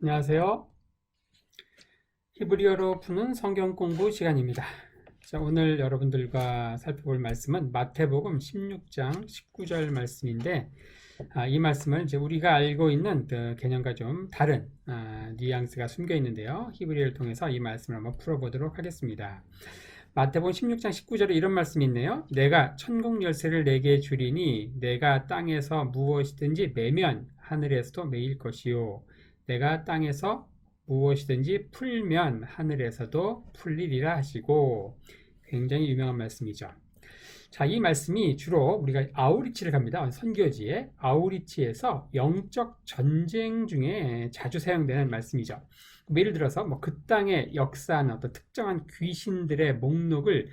안녕하세요. 히브리어로 푸는 성경 공부 시간입니다. 자, 오늘 여러분들과 살펴볼 말씀은 마태복음 16장 19절 말씀인데, 이 말씀을 이제 우리가 알고 있는 그 개념과 좀 다른 뉘앙스가 숨겨 있는데요. 히브리어를 통해서 이 말씀을 한번 풀어보도록 하겠습니다. 마태복음 16장 19절에 이런 말씀이 있네요. 내가 천국 열쇠를 내게 주리니 내가 땅에서 무엇이든지 매면 하늘에서도 매일 것이요. 내가 땅에서 무엇이든지 풀면 하늘에서도 풀리리라 하시고, 굉장히 유명한 말씀이죠. 자, 이 말씀이 주로 우리가 아우리치를 갑니다. 선교지에 아우리치에서 영적 전쟁 중에 자주 사용되는 말씀이죠. 예를 들어서 그 땅에 역사하는 어떤 특정한 귀신들의 목록을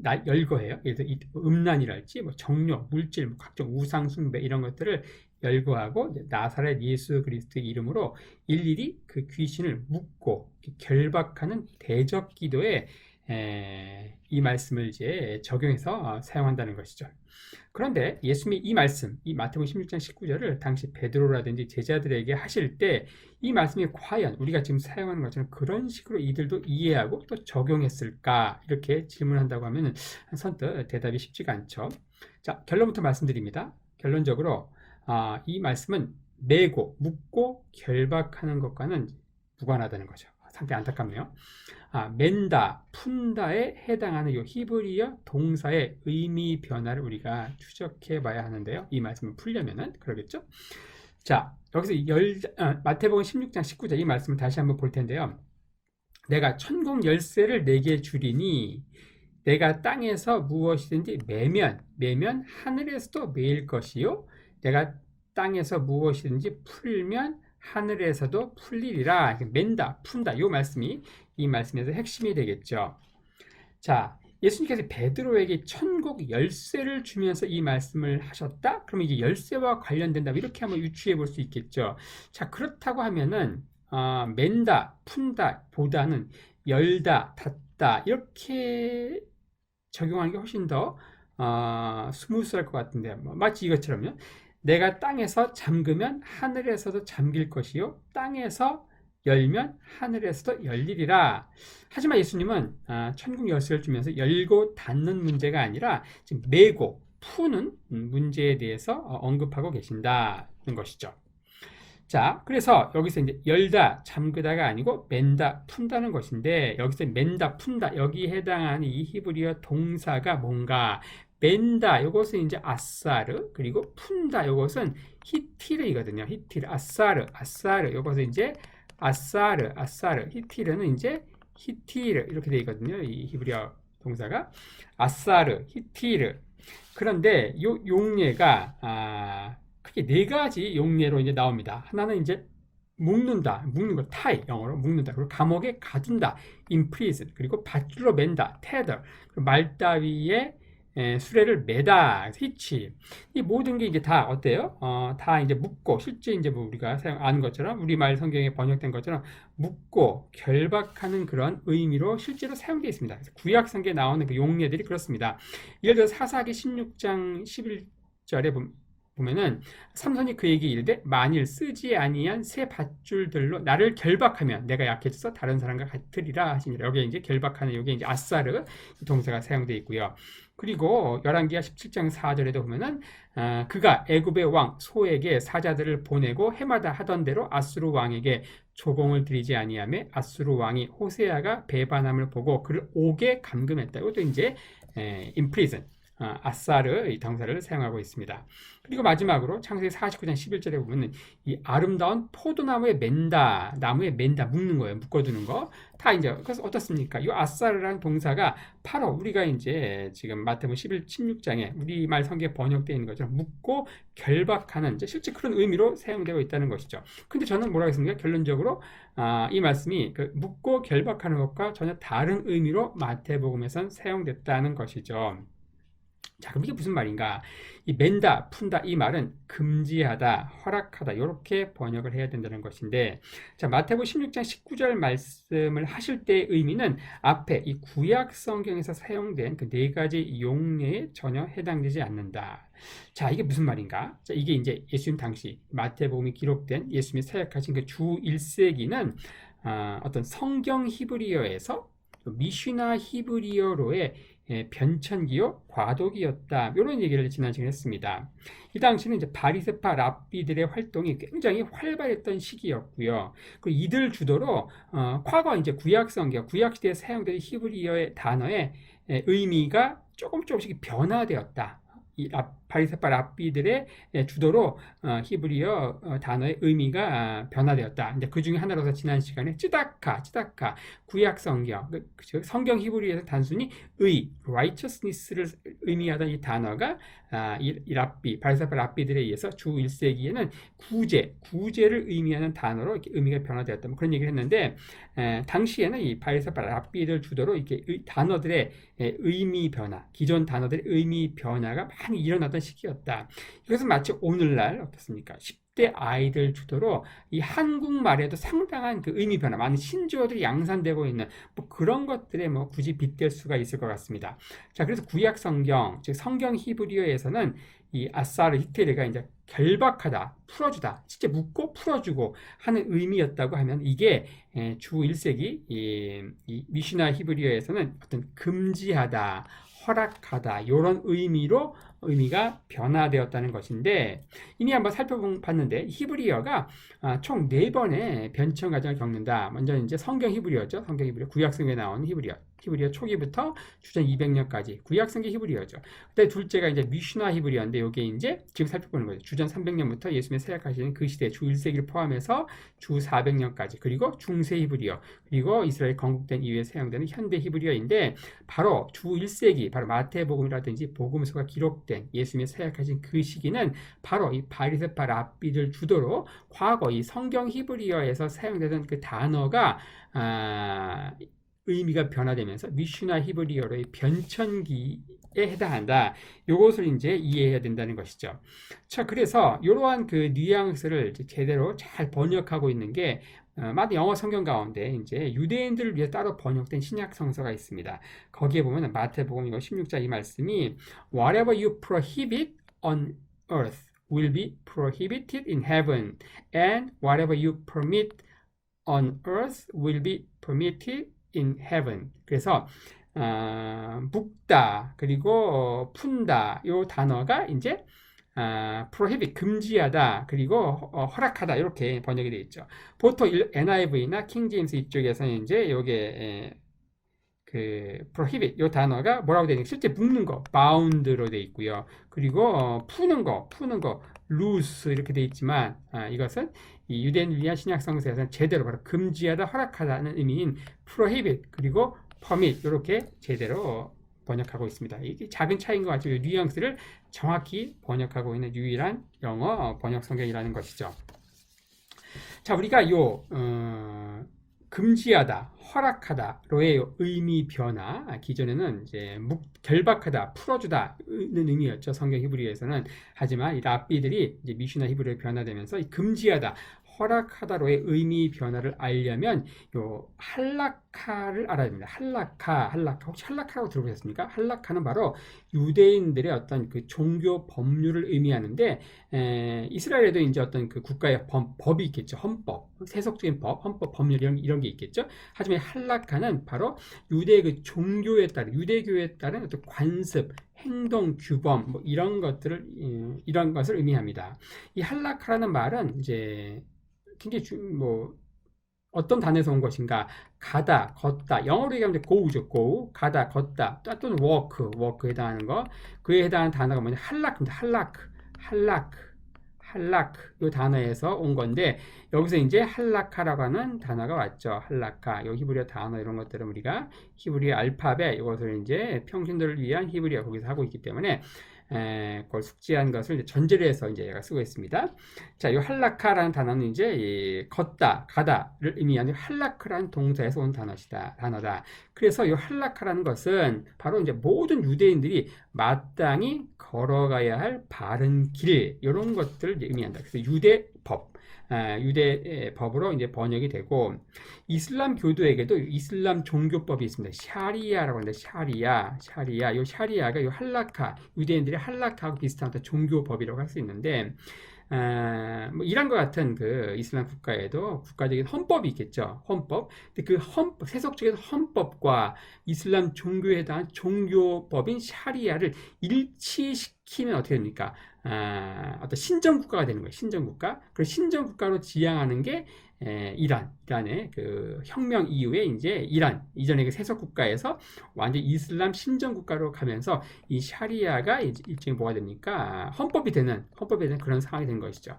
열거해요. 예를 들어 음란이랄지 정욕, 물질, 각종 우상 숭배 이런 것들을 열거하고 나사렛 예수 그리스도의 이름으로 일일이 그 귀신을 묶고 결박하는 대적 기도에 이 말씀을 이제 적용해서 사용한다는 것이죠. 그런데 예수님이 이 말씀, 이 마태복음 16장 19절을 당시 베드로라든지 제자들에게 하실 때 이 말씀이 과연 우리가 지금 사용하는 것처럼 그런 식으로 이들도 이해하고 또 적용했을까? 이렇게 질문한다고 하면 선뜻 대답이 쉽지가 않죠. 자, 결론부터 말씀드립니다. 결론적으로 이 말씀은 매고, 묶고, 결박하는 것과는 무관하다는 거죠. 상당히 안타깝네요. 맨다, 푼다에 해당하는 이 히브리어 동사의 의미 변화를 우리가 추적해 봐야 하는데요. 이 말씀을 풀려면은 그러겠죠? 자, 여기서 마태복음 16장 19절 이 말씀을 다시 한번 볼 텐데요. 내가 천국 열쇠를 내게 주리니 내가 땅에서 무엇이든지 매면 하늘에서도 매일 것이요. 내가 땅에서 무엇이든지 풀면 하늘에서도 풀리리라. 맨다, 푼다. 이 말씀이 이 말씀에서 핵심이 되겠죠. 자, 예수님께서 베드로에게 천국 열쇠를 주면서 이 말씀을 하셨다? 그러면 이게 열쇠와 관련된다. 이렇게 한번 유추해 볼 수 있겠죠. 자, 그렇다고 하면은 맨다, 푼다 보다는 열다, 닫다 이렇게 적용하는 게 훨씬 더 스무스할 것 같은데, 마치 이것처럼요. 내가 땅에서 잠그면 하늘에서도 잠길 것이요. 땅에서 열면 하늘에서도 열리리라. 하지만 예수님은 천국 열쇠를 주면서 열고 닫는 문제가 아니라 지금 매고 푸는 문제에 대해서 언급하고 계신다는 것이죠. 자, 그래서 여기서 이제 열다, 잠그다가 아니고 맨다, 푼다는 것인데, 여기서 맨다, 푼다, 여기에 해당하는 이 히브리어 동사가 뭔가, 맨다, 이것은 이제 아사르, 그리고 푼다, 이것은 히티르이거든요. 히티르, 아사르, 이것은 이제 아사르, 히티르는 이제 히티르, 이렇게 되어 있거든요. 이 히브리어 동사가. 아사르, 히티르. 그런데 이 용례가, 크게 네 가지 용례로 이제 나옵니다. 하나는 이제 묶는 걸 tie, 영어로 묶는다. 그리고 감옥에 가둔다, imprison. 그리고 밧줄로 맨다, tether. 그리고 말다위에 수레를 매다, 히치. 이 모든 게 이제 다 어때요? 다 이제 묶고, 실제 이제 우리가 아는 것처럼, 우리말 성경에 번역된 것처럼 묶고 결박하는 그런 의미로 실제로 사용되어 있습니다. 그래서 구약 성경에 나오는 그 용례들이 그렇습니다. 예를 들어 사사기 16장 11절에 보면은 삼손이 그에게 이르되 만일 쓰지 아니한 새 밧줄들로 나를 결박하면 내가 약해져서 다른 사람과 같으리라 하시니라. 여기에 이제 결박하는 여기에 이제 아사르 동사가 사용되어 있고요. 그리고 열왕기하 17장 4절에도 보면은 그가 애굽의 왕 소에게 사자들을 보내고 해마다 하던 대로 아수르 왕에게 조공을 드리지 아니하며 아수르 왕이 호세아가 배반함을 보고 그를 옥에 감금했다. 이것도 이제 imprison, 아사르 이 동사를 사용하고 있습니다. 그리고 마지막으로 창세기 49장 11절에 보면 이 아름다운 포도나무에 맨다, 나무에 맨다, 묶는 거예요. 묶어두는 거. 다 이제 그래서 어떻습니까? 이 아사르라는 동사가 바로 우리가 이제 지금 마태복음 16장에 우리말 성경에 번역되어 있는 것처럼 묶고 결박하는 이제 실제 그런 의미로 사용되고 있다는 것이죠. 근데 저는 뭐라고 했습니까? 결론적으로 이 말씀이 그 묶고 결박하는 것과 전혀 다른 의미로 마태복음에선 사용됐다는 것이죠. 자, 그럼 이게 무슨 말인가? 이 맨다, 푼다 이 말은 금지하다, 허락하다 이렇게 번역을 해야 된다는 것인데, 자, 마태복음 16장 19절 말씀을 하실 때의 의미는 앞에 이 구약 성경에서 사용된 그 네 가지 용례에 전혀 해당되지 않는다. 자, 이게 무슨 말인가? 자, 이게 이제 예수님 당시 마태복음이 기록된 예수님이 사역하신 그 주 1세기는 어떤 성경 히브리어에서 미시나 히브리어로의 변천기요, 과도기였다. 이런 얘기를 지난 시간에 했습니다. 이 당시는 이제 바리새파 랍비들의 활동이 굉장히 활발했던 시기였고요. 그리고 이들 주도로 과거 이제 구약 성경, 구약 시대에 사용된 히브리어의 단어의 의미가 조금씩 변화되었다. 이 바리새파 랍비들의 주도로 히브리어 단어의 의미가 변화되었다. 이제 그 중에 하나로서 지난 시간에 찌다카, 구약 성경, 성경 히브리어에서 단순히 의, righteousness를 의미하던 이 단어가 이 바리새파 랍비들에 의해서 주 1세기에는 구제를 의미하는 단어로 이렇게 의미가 변화되었다. 뭐 그런 얘기를 했는데 당시에는 이 바리새파 랍비들 주도로 이렇게 단어들의 의미 변화, 기존 단어들의 의미 변화가 많이 일어나던 시기였다. 이것은 마치 오늘날 어떻습니까? 10대 아이들 주도로 이 한국말에도 상당한 그 의미 변화, 많은 신조어들이 양산되고 있는 뭐 그런 것들에 뭐 굳이 빗댈 수가 있을 것 같습니다. 자, 그래서 구약 성경, 즉 성경 히브리어에서는 이 아사르 히테르가 이제 결박하다, 풀어주다, 진짜 묶고 풀어주고 하는 의미였다고 하면 이게 주 1세기 이 미시나 히브리어에서는 어떤 금지하다, 허락하다 이런 의미가 변화되었다는 것인데 이미 한번 살펴봤는데 히브리어가 총 4번의 변천 과정을 겪는다. 먼저 이제 성경 히브리어죠. 성경 히브리어, 구약 성경에 나온 히브리어 초기부터 주전 200년까지 구약 성경 히브리어죠. 그다음에 둘째가 이제 미슈나 히브리어인데 이게 이제 지금 살펴보는 거죠. 주전 300년부터 예수님이 사역하시는 그 시대 주 1세기를 포함해서 주 400년까지 그리고 중세 히브리어 그리고 이스라엘 건국된 이후에 사용되는 현대 히브리어인데 바로 주 1세기 바로 마태복음이라든지 복음서가 기록된 예수님이 사역하신 그 시기는 바로 이 바리새파 랍비들 주도로 과거 이 성경 히브리어에서 사용되던 그 단어가 의미가 변화되면서 미슈나 히브리어로의 변천기에 해당한다. 요것을 이제 이해해야 된다는 것이죠. 자, 그래서 이러한 그 뉘앙스를 제대로 잘 번역하고 있는 게 많은 영어 성경 가운데 이제 유대인들을 위해 따로 번역된 신약 성서가 있습니다. 거기에 보면 마태복음 16장 이 말씀이 Whatever you prohibit on earth will be prohibited in heaven, and whatever you permit on earth will be permitted in heaven. 그래서 묶다 그리고 푼다 요 단어가 이제 prohibit 금지하다 그리고 허락하다 이렇게 번역이 되어 있죠. 보통 NIV나 킹 제임스 이쪽에서는 이제 요게 그 prohibit 요 단어가 뭐라고 되어 있는 실제 묶는 거 bound로 되어 있고요. 그리고 푸는 거 loose 이렇게 되어 있지만 이것은 이 유대인을 위한 신약 성서에서는 제대로 바로 금지하다 허락하다는 의미인 prohibit 그리고 permit 이렇게 제대로 번역하고 있습니다. 이게 작은 차이인 것 같죠. 이 뉘앙스를 정확히 번역하고 있는 유일한 영어 번역 성경이라는 것이죠. 자, 우리가 금지하다, 허락하다로의 의미 변화, 기존에는 이제 결박하다, 풀어주다는 의미였죠. 성경 히브리어에서는. 하지만 이 랍비들이 이제 미슈나 히브리어에 변화되면서 이 금지하다, 허락하다로의 의미 변화를 알려면 요 할라카를 알아야 됩니다. 할라카 혹시 할라카라고 들어보셨습니까? 할라카는 바로 유대인들의 어떤 그 종교 법률을 의미하는데 이스라엘에도 이제 어떤 그 국가의 법이 있겠죠. 헌법, 세속적인 법, 헌법, 법률 이런 게 있겠죠. 하지만 할라카는 바로 유대의 그 종교에 따른 유대교에 따른 어떤 관습, 행동, 규범 뭐 이런 것을 의미합니다. 이 할라카라는 말은 이제 굉장히 어떤 단어에서 온 것인가? 가다, 걷다. 영어로 얘기하면 go죠, go. 가다, 걷다. 또는 walk에 해당하는 거. 그에 해당하는 단어가 뭐냐? 할락. 이 단어에서 온 건데, 여기서 이제 할라카라고 하는 단어가 왔죠. 할라카. 이 히브리어 단어 이런 것들은 우리가 히브리어 알파벳 이것을 이제 평신도를 위한 히브리어 거기서 하고 있기 때문에 그걸 숙지한 것을 이제 전제로 해서 이제 얘가 쓰고 있습니다. 자, 이 할라카라는 단어는 이제 걷다, 가다를 의미하는 할라크라는 동사에서 온 단어다. 그래서 이 할라카라는 것은 바로 이제 모든 유대인들이 마땅히 걸어가야 할 바른 길 이런 것들을 의미한다. 그래서 유대법, 유대 법으로 이제 번역이 되고 이슬람 교도에게도 이슬람 종교법이 있습니다. 샤리아라고 하는데 샤리아, 요 샤리아가 요 할라카, 유대인들의 할라카하고 비슷한 어떤 종교법이라고 할 수 있는데 뭐 이란과 같은 그 이슬람 국가에도 국가적인 헌법이 있겠죠. 헌법. 근데 그 헌법, 세속적인 헌법과 이슬람 종교에 대한 종교법인 샤리아를 일치시키면 어떻게 됩니까? 어떤 신정국가가 되는 거예요. 신정국가. 그 신정국가로 지향하는 게 이란의 그 혁명 이후에 이제 이란 이전의 그 세속 국가에서 완전 이슬람 신정 국가로 가면서 이 샤리아가 일종의 뭐가 됩니까? 헌법이 되는 그런 상황이 된 것이죠.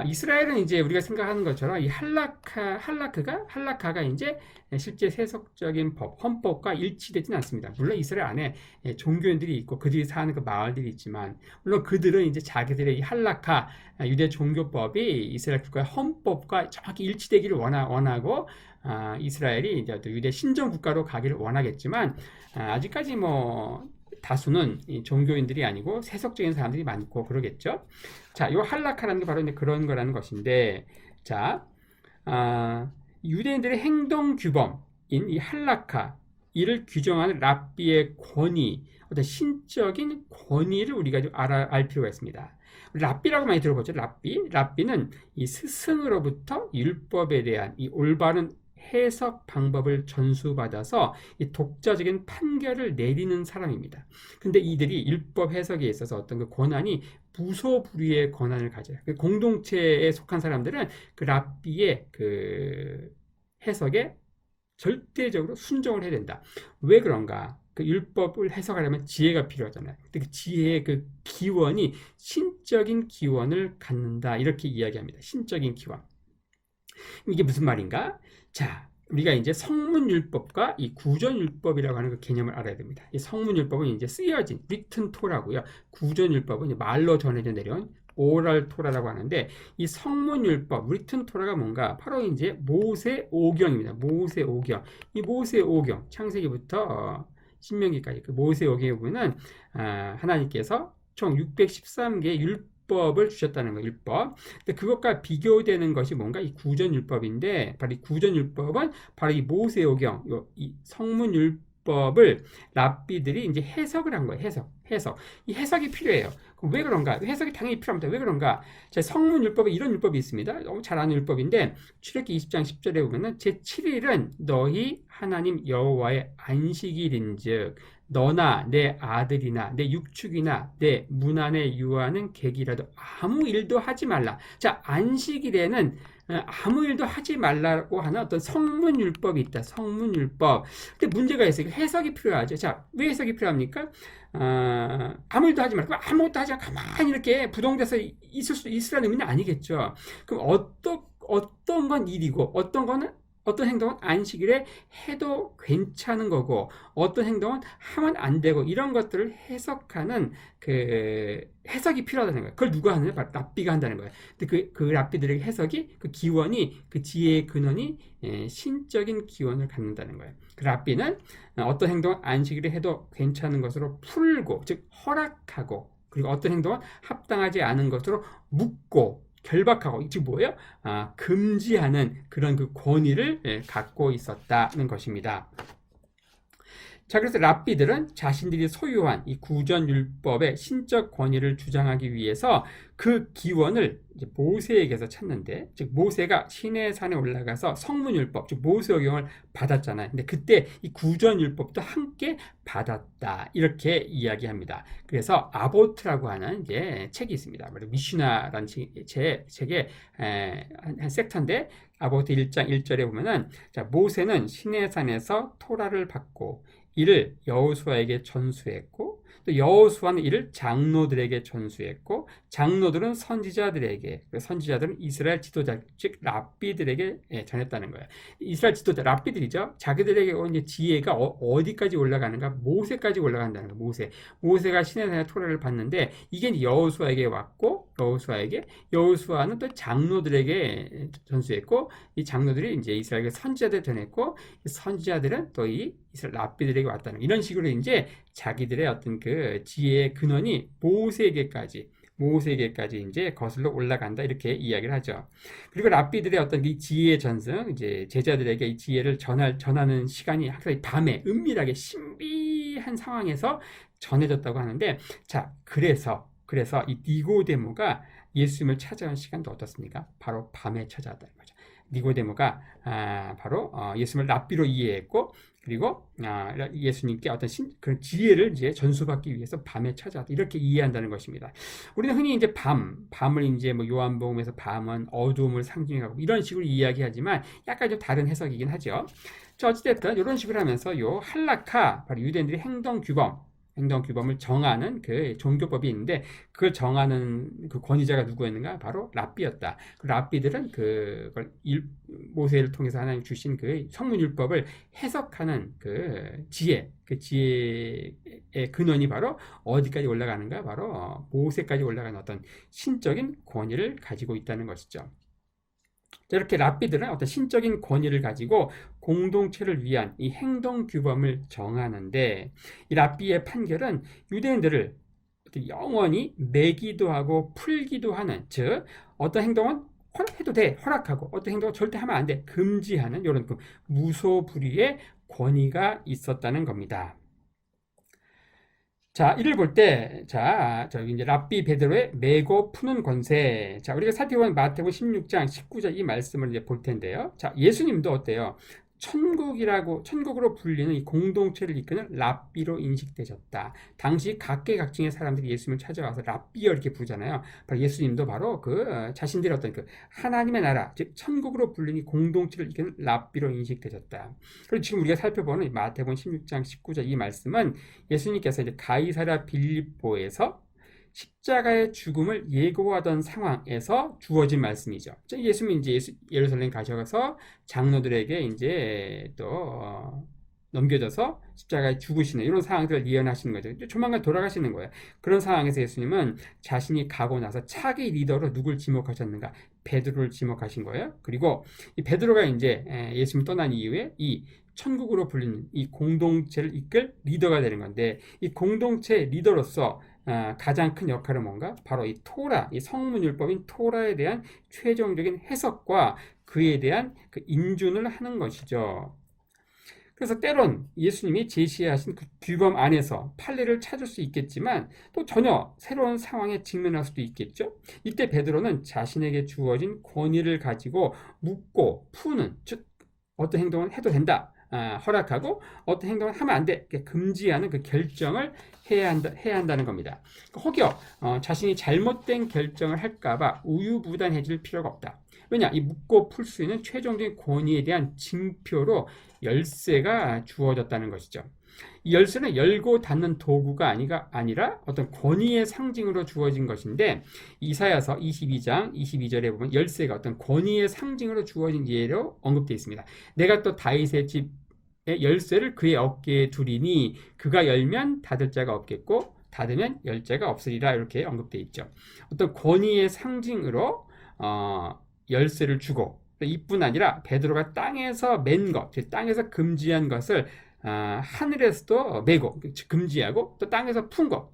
이스라엘은 이제 우리가 생각하는 것처럼 이 할라카가 이제 실제 세속적인 법, 헌법과 일치되지는 않습니다. 물론 이스라엘 안에 종교인들이 있고 그들이 사는 그 마을들이 있지만 물론 그들은 이제 자기들의 이 할라카 유대 종교법이 이스라엘 국가의 헌법과 정확히 일치되기를 원하고 이스라엘이 이제 또 유대 신정 국가로 가기를 원하겠지만 아직까지 뭐 다수는 종교인들이 아니고 세속적인 사람들이 많고 그러겠죠. 자, 이 할라카라는 게 바로 이제 그런 거라는 것인데, 자, 유대인들의 행동 규범인 이 할라카 이를 규정하는 랍비의 권위, 어떤 신적인 권위를 우리가 좀 알 필요가 있습니다. 랍비라고 많이 들어보죠. 랍비는 이 스승으로부터 율법에 대한 이 올바른 해석 방법을 전수받아서 이 독자적인 판결을 내리는 사람입니다. 근데 이들이 율법 해석에 있어서 어떤 그 권한이 무소불위의 권한을 가져요. 그 공동체에 속한 사람들은 그 랍비의 그 해석에 절대적으로 순종을 해야 된다. 왜 그런가? 그 율법을 해석하려면 지혜가 필요하잖아요. 근데 그 지혜의 그 기원이 신적인 기원을 갖는다. 이렇게 이야기합니다. 신적인 기원. 이게 무슨 말인가? 자, 우리가 이제 성문율법과 이 구전율법이라고 하는 그 개념을 알아야 됩니다. 이 성문율법은 이제 쓰여진 리튼 토라고요. 구전율법은 이제 말로 전해져 내려온 오랄 토라라고 하는데 이 성문율법, 리튼 토라가 뭔가 바로 이제 모세오경입니다. 모세오경. 이 모세오경 창세기부터 신명기까지 그 모세오경에 보면은 하나님께서 총 613개의 율법을 주셨다는 거예요. 율법. 근데 그것과 비교되는 것이 뭔가 이 구전율법인데 바로 이 구전율법은 바로 이 모세오경, 이 성문율법을 랍비들이 이제 해석을 한 거예요. 해석. 이 해석이 필요해요. 왜 그런가? 해석이 당연히 필요합니다. 왜 그런가? 제 성문율법에 이런 율법이 있습니다. 너무 잘 아는 율법인데 출애굽기 20장 10절에 보면은 제7일은 너희 하나님 여호와의 안식일인즉 너나 내 아들이나 내 육축이나 내 문 안에 유하는 객이라도 아무 일도 하지 말라. 자, 안식일에는 아무 일도 하지 말라고 하는 어떤 성문율법이 있다. 성문율법. 근데 문제가 있어요. 해석이 필요하죠. 자, 왜 해석이 필요합니까? 아무 일도 하지 말고 아무것도 하지 않고 가만히 이렇게 부동돼서 있으라는 의미는 아니겠죠. 그럼 어떤 건 일이고 어떤 행동은 안식일에 해도 괜찮은 거고 어떤 행동은 하면 안 되고 이런 것들을 해석하는 그 해석이 필요하다는 거예요. 그걸 누가 하느냐? 랍비가 한다는 거예요. 근데 그 랍비들에게 해석이 그 기원이 그 지혜의 근원이 신적인 기원을 갖는다는 거예요. 그 랍비는 어떤 행동은 안식일에 해도 괜찮은 것으로 풀고 즉 허락하고 그리고 어떤 행동은 합당하지 않은 것으로 묻고 결박하고 즉 뭐예요? 금지하는 그런 그 권위를 갖고 있었다는 것입니다. 자, 그래서 랍비들은 자신들이 소유한 이 구전율법의 신적 권위를 주장하기 위해서 그 기원을 이제 모세에게서 찾는데, 즉 모세가 시내산에 올라가서 성문율법, 즉 모세오경을 받았잖아요. 근데 그때 이 구전율법도 함께 받았다 이렇게 이야기합니다. 그래서 아보트라고 하는 이제 책이 있습니다. 미슈나라는 책의 한 섹터인데 아보트 1장 1절에 보면은 자, 모세는 시내산에서 토라를 받고 이를 여호수아에게 전수했고 또 여호수아는 이를 장로들에게 전수했고 장로들은 선지자들에게 선지자들은 이스라엘 지도자 즉 랍비들에게 전했다는 거예요. 이스라엘 지도자 랍비들이죠. 자기들에게 온 이제 지혜가 어디까지 올라가는가? 모세까지 올라간다는 거예요. 모세가 시내산의 토라를 받는데 이게 여호수아에게 왔고 여호수아에게, 여호수아는 또 장로들에게 전수했고, 이 장로들이 이제 이스라엘의 선지자들 전했고, 이 선지자들은 또 이 이스라엘 랍비들에게 왔다는, 이런 식으로 이제 자기들의 어떤 그 지혜의 근원이 모세에게까지 이제 거슬러 올라간다, 이렇게 이야기를 하죠. 그리고 랍비들의 어떤 이 지혜의 전승, 이제 제자들에게 이 지혜를 전하는 시간이 항상 밤에 은밀하게 신비한 상황에서 전해졌다고 하는데, 자, 그래서 이 니고데모가 예수님을 찾아온 시간도 어떻습니까? 바로 밤에 찾아왔다는 거죠. 니고데모가 바로 예수님을 랍비로 이해했고, 그리고 예수님께 어떤 그런 지혜를 이제 전수받기 위해서 밤에 찾아왔다, 이렇게 이해한다는 것입니다. 우리는 흔히 이제 밤을 이제 뭐 요한복음에서 밤은 어두움을 상징하고 이런 식으로 이야기하지만 약간 좀 다른 해석이긴 하죠. 자, 어찌됐든 이런 식으로 하면서 요 할라카, 바로 유대인들의 행동규범을 정하는 그 종교법이 있는데, 그걸 정하는 그 권위자가 누구였는가? 바로 랍비였다. 그 랍비들은 그걸 모세를 통해서 하나님 주신 그 성문율법을 해석하는 그 지혜의 근원이 바로 어디까지 올라가는가? 바로 모세까지 올라가는 어떤 신적인 권위를 가지고 있다는 것이죠. 이렇게 랍비들은 어떤 신적인 권위를 가지고 공동체를 위한 이 행동 규범을 정하는데, 이 랍비의 판결은 유대인들을 영원히 매기도 하고 풀기도 하는, 즉 어떤 행동은 해도 돼, 허락하고, 어떤 행동은 절대 하면 안 돼, 금지하는, 이런 그 무소불위의 권위가 있었다는 겁니다. 자, 이를 볼 때, 자, 저기 이제 랍비 베드로의 메고 푸는 권세. 자, 우리가 살펴본 마태복음 16장 19절 이 말씀을 이제 볼 텐데요. 자, 예수님도 어때요? 천국으로 불리는 이 공동체를 이끄는 랍비로 인식되셨다. 당시 각계각층의 사람들이 예수님을 찾아와서 랍비여 이렇게 부르잖아요. 바로 예수님도 바로 그 자신들의 어떤 그 하나님의 나라, 즉 천국으로 불리는 이 공동체를 이끄는 랍비로 인식되셨다. 그리고 지금 우리가 살펴보는 마태복음 16장 19절 이 말씀은 예수님께서 이제 가이사랴 빌립보에서 십자가의 죽음을 예고하던 상황에서 주어진 말씀이죠. 예수님이 이제 예루살렘 가셔서 장로들에게 이제 또 넘겨져서 십자가에 죽으시는 이런 상황들을 예언하시는 거죠. 조만간 돌아가시는 거예요. 그런 상황에서 예수님은 자신이 가고 나서 차기 리더로 누굴 지목하셨는가? 베드로를 지목하신 거예요. 그리고 이 베드로가 이제 예수님 떠난 이후에 이 천국으로 불리는 이 공동체를 이끌 리더가 되는 건데, 이 공동체 리더로서 가장 큰 역할은 뭔가? 바로 이 토라, 이 성문율법인 토라에 대한 최종적인 해석과 그에 대한 그 인준을 하는 것이죠. 그래서 때론 예수님이 제시하신 그 규범 안에서 판례를 찾을 수 있겠지만 또 전혀 새로운 상황에 직면할 수도 있겠죠. 이때 베드로는 자신에게 주어진 권위를 가지고 묻고 푸는, 즉 어떤 행동을 해도 된다, 허락하고 어떤 행동을 하면 안 돼, 금지하는 그 결정을 해야 한다는 겁니다. 혹여 자신이 잘못된 결정을 할까봐 우유부단해질 필요가 없다. 왜냐? 이 묻고 풀 수 있는 최종적인 권위에 대한 징표로 열쇠가 주어졌다는 것이죠. 이 열쇠는 열고 닫는 도구가 아니라 어떤 권위의 상징으로 주어진 것인데, 이사야서 22장 22절에 보면 열쇠가 어떤 권위의 상징으로 주어진 예로 언급되어 있습니다. 내가 또 다윗의 집의 열쇠를 그의 어깨에 두리니 그가 열면 닫을 자가 없겠고 닫으면 열 자가 없으리라, 이렇게 언급되어 있죠. 어떤 권위의 상징으로 열쇠를 주고, 이뿐 아니라 베드로가 땅에서 맨 것, 땅에서 금지한 것을 하늘에서도 메고 금지하고, 또 땅에서 푼 것,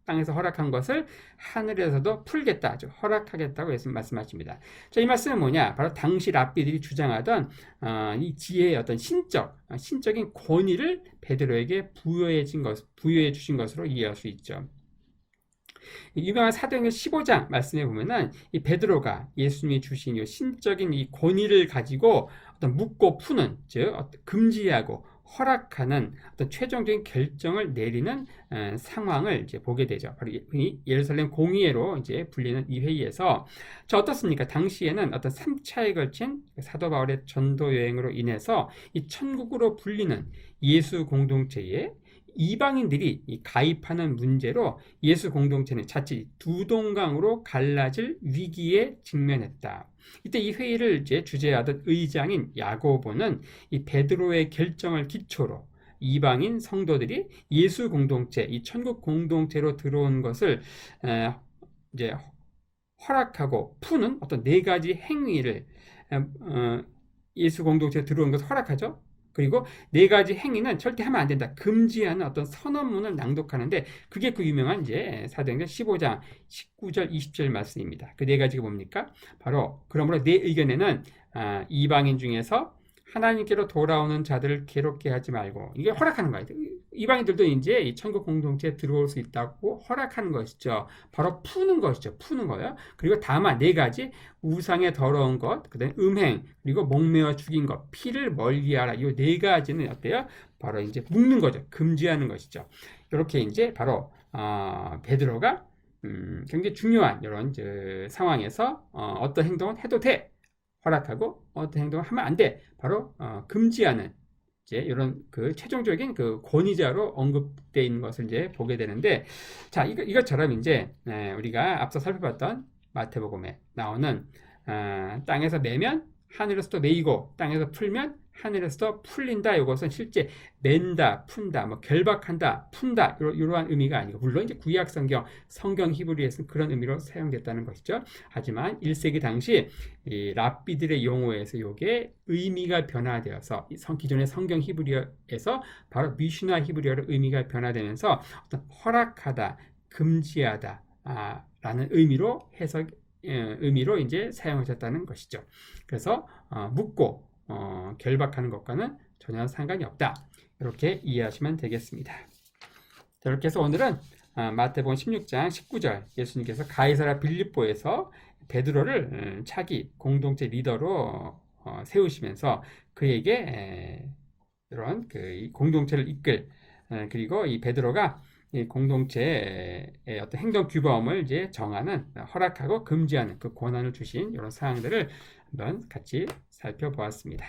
땅에서 허락한 것을 하늘에서도 풀겠다, 허락하겠다고 예수님 말씀하십니다. 자, 이 말씀은 뭐냐? 바로 당시 랍비들이 주장하던 이 지혜의 어떤 신적인 권위를 베드로에게 부여해 주신 것으로 이해할 수 있죠. 유명한 사도행전 15장 말씀에 보면은 이 베드로가 예수님이 주신 이 신적인 이 권위를 가지고 어떤 묻고 푸는, 즉 금지하고 허락하는 어떤 최종적인 결정을 내리는 상황을 이제 보게 되죠. 바로 이 예루살렘 공의회로 이제 불리는 이 회의에서, 자, 어떻습니까? 당시에는 어떤 3차에 걸친 사도 바울의 전도 여행으로 인해서 이 천국으로 불리는 예수 공동체에 이방인들이 가입하는 문제로 예수 공동체는 자칫 두 동강으로 갈라질 위기에 직면했다. 이때 이 회의를 이제 주재하던 의장인 야고보는 이 베드로의 결정을 기초로 이방인 성도들이 예수 공동체, 이 천국 공동체로 들어온 것을 이제 허락하고 푸는 어떤 네 가지 행위를 예수 공동체에 들어온 것을 허락하죠. 그리고 네 가지 행위는 절대 하면 안 된다. 금지하는 어떤 선언문을 낭독하는데 그게 그 유명한 이제 사도행전 15장 19절 20절 말씀입니다. 그 네 가지가 뭡니까? 바로 그러므로 내 의견에는 이방인 중에서 하나님께로 돌아오는 자들을 괴롭게 하지 말고 이게 허락하는 거예요. 이방인들도 이제 이 천국 공동체에 들어올 수 있다고 허락하는 것이죠. 바로 푸는 것이죠. 푸는 거예요. 그리고 다만 네 가지 우상의 더러운 것, 그다음에 음행, 그리고 목매어 죽인 것, 피를 멀리하라. 이 네 가지는 어때요? 바로 이제 묶는 거죠. 금지하는 것이죠. 이렇게 이제 바로 베드로가 굉장히 중요한 이런 상황에서 어떤 행동은 해도 돼. 허락하고 어떤 행동을 하면 안 돼. 바로 금지하는 이제 이런 그 최종적인 그 권위자로 언급되어 있는 것을 이제 보게 되는데, 자 이것처럼 이제 우리가 앞서 살펴봤던 마태복음에 나오는 땅에서 매면 하늘에서도 매이고 땅에서 풀면 하늘에서도 풀린다. 이것은 실제 맨다, 푼다, 뭐 결박한다, 푼다 이러한 의미가 아니고 물론 이제 구약 성경 히브리에서는 그런 의미로 사용됐다는 것이죠. 하지만 1세기 당시 이 랍비들의 용어에서 이게 의미가 변화되어서 기존의 성경 히브리어에서 바로 미슈나 히브리어로 의미가 변화되면서 어떤 허락하다, 금지하다 라는 의미로 의미로 이제 사용하셨다는 것이죠. 그래서 묻고 결박하는 것과는 전혀 상관이 없다. 이렇게 이해하시면 되겠습니다. 이렇게 해서 오늘은 마태복음 16장 19절 예수님께서 가이사랴 빌립보에서 베드로를 차기 공동체 리더로 세우시면서 그에게 이런 그 공동체를 이끌 그리고 이 베드로가 이 공동체의 어떤 행동 규범을 이제 정하는 허락하고 금지하는 그 권한을 주신 이런 사항들을 한번 같이 살펴보았습니다.